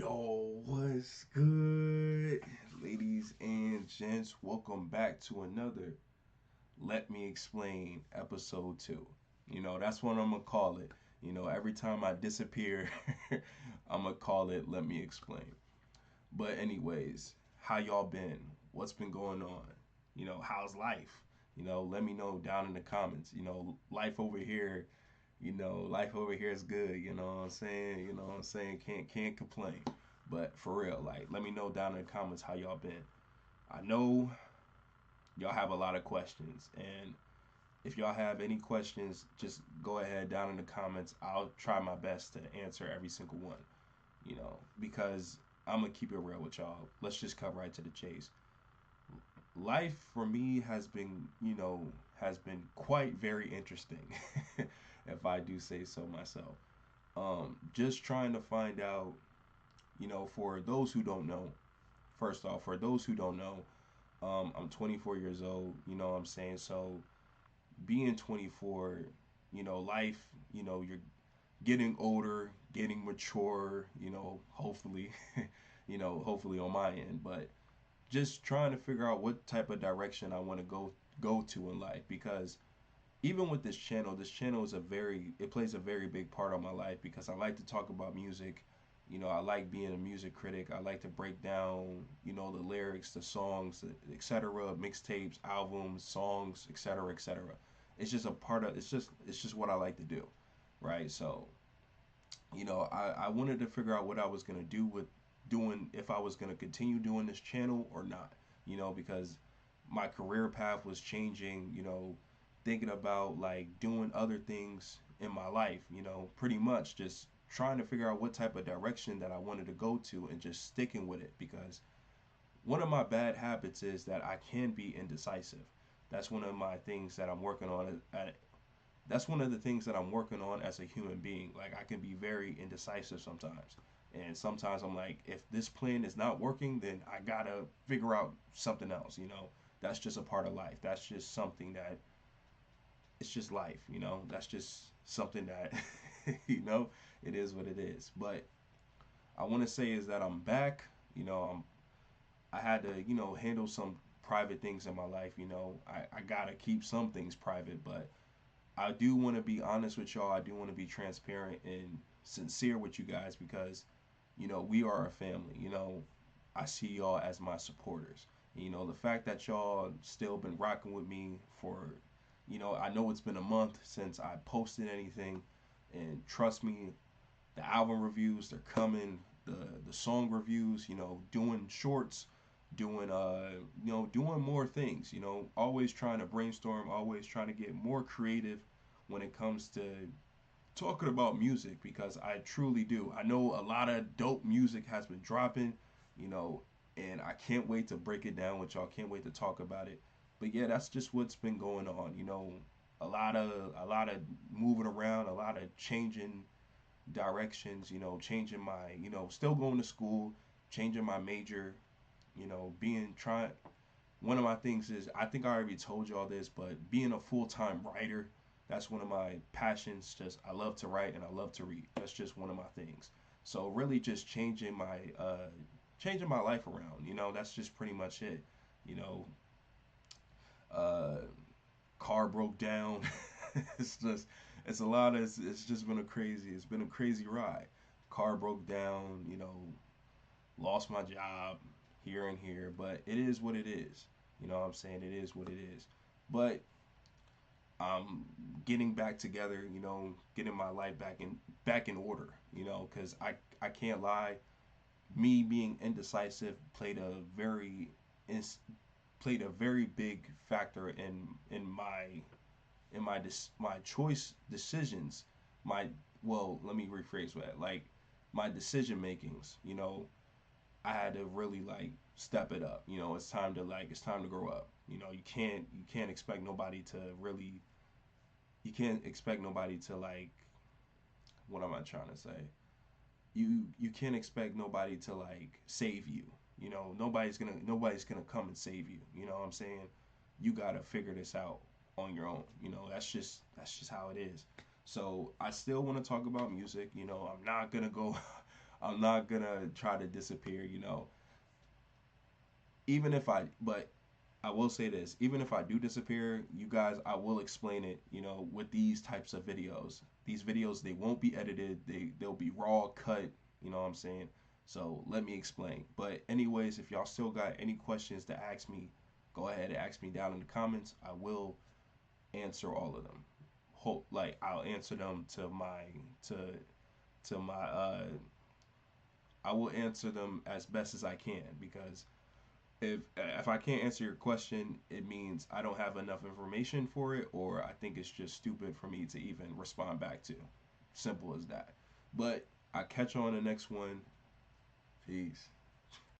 Yo, what's good, ladies and gents? Welcome back to another Let Me Explain episode 2. That's what I'm gonna call it. Every time I disappear, I'm gonna call it Let Me Explain. But, anyways, how y'all been? What's been going on? How's life? Let me know down in the comments. Life over here is good, what I'm saying? Can't complain. But for real, like let me know down in the comments how y'all been. I know y'all have a lot of questions, and if y'all have any questions, just go ahead down in the comments. I'll try my best to answer every single one, because I'm gonna keep it real with y'all. Let's just cut right to the chase. Life for me has been quite very interesting, if I do say so myself. Just trying to find out, for those who don't know, first off, for those who don't know, I'm 24 years old. You know what I'm saying? So being 24, life, you're getting older, getting mature. Hopefully, hopefully on my end, but just trying to figure out what type of direction I want to go to in life because even with this channel is a very it plays a very big part on my life because I like to talk about music. I like being a music critic. I like to break down, the lyrics, the songs, etc., mixtapes, albums, songs, etc., etc. It's just a part of it's just what I like to do, right? So, I wanted to figure out what I was gonna do with doing if I was gonna continue doing this channel or not. Because my career path was changing. Thinking about like doing other things in my life. Pretty much just trying to figure out what type of direction that I wanted to go to and just sticking with it because one of my bad habits is that I can be indecisive. That's one of my things that I'm working on. That's one of the things that I'm working on as a human being. Like I can be very indecisive sometimes. And sometimes I'm like, if this plan is not working, then I gotta figure out something else. That's just a part of life. That's just something that it's just life. That's just something that you know it is what it is. But I want to say is that I'm back. I had to handle some private things in my life. I gotta keep some things private, but I do want to be honest with y'all. I do want to be transparent and sincere with you guys because, we are a family. I see y'all as my supporters. The fact that y'all still been rocking with me for, I know it's been a month since I posted anything, and trust me, the album reviews they're coming, the song reviews, doing shorts, doing doing more things, always trying to brainstorm, always trying to get more creative when it comes to talking about music because I truly do. I know a lot of dope music has been dropping, you know, and I can't wait to break it down with y'all. Can't wait to talk about it. But yeah, that's just what's been going on, a lot of moving around, a lot of changing directions, changing my, still going to school, changing my major, being trying one of my things is I think I already told y'all this, but being a full-time writer, that's one of my passions. Just I love to write and I love to read. That's just one of my things. So really just changing my life around, that's just pretty much it. You know, uh car broke down. it's just it's a lot of it's just been a crazy ride. Car broke down, lost my job here and here, but it is what it is. You know what I'm saying? It is what it is. But I'm getting back together, getting my life back in order, cuz I can't lie, me being indecisive ins- played a very big factor in my choice decisions. My well, let me rephrase that. Like my decision makings, I had to really like step it up. It's time to grow up. You can't expect nobody to really you can't expect nobody to like what am I trying to say? You can't expect nobody to like save you. Nobody's gonna come and save you. You know what I'm saying? You gotta figure this out on your own. That's just how it is. So I still want to talk about music. I'm not gonna go I'm not gonna try to disappear, you know. Even if I, but I will say this, even if I do disappear, you guys, I will explain it, you know, with these types of videos. These videos, they won't be edited. They'll be raw cut, you know what I'm saying? So let me explain. But anyways, if y'all still got any questions to ask me, go ahead and ask me down in the comments. I will answer all of them. Hope like I'll answer them to to my I will answer them as best as I can, because if I can't answer your question, it means I don't have enough information for it, or I think it's just stupid for me to even respond back to. Simple as that. But I catch you on the next one. Peace.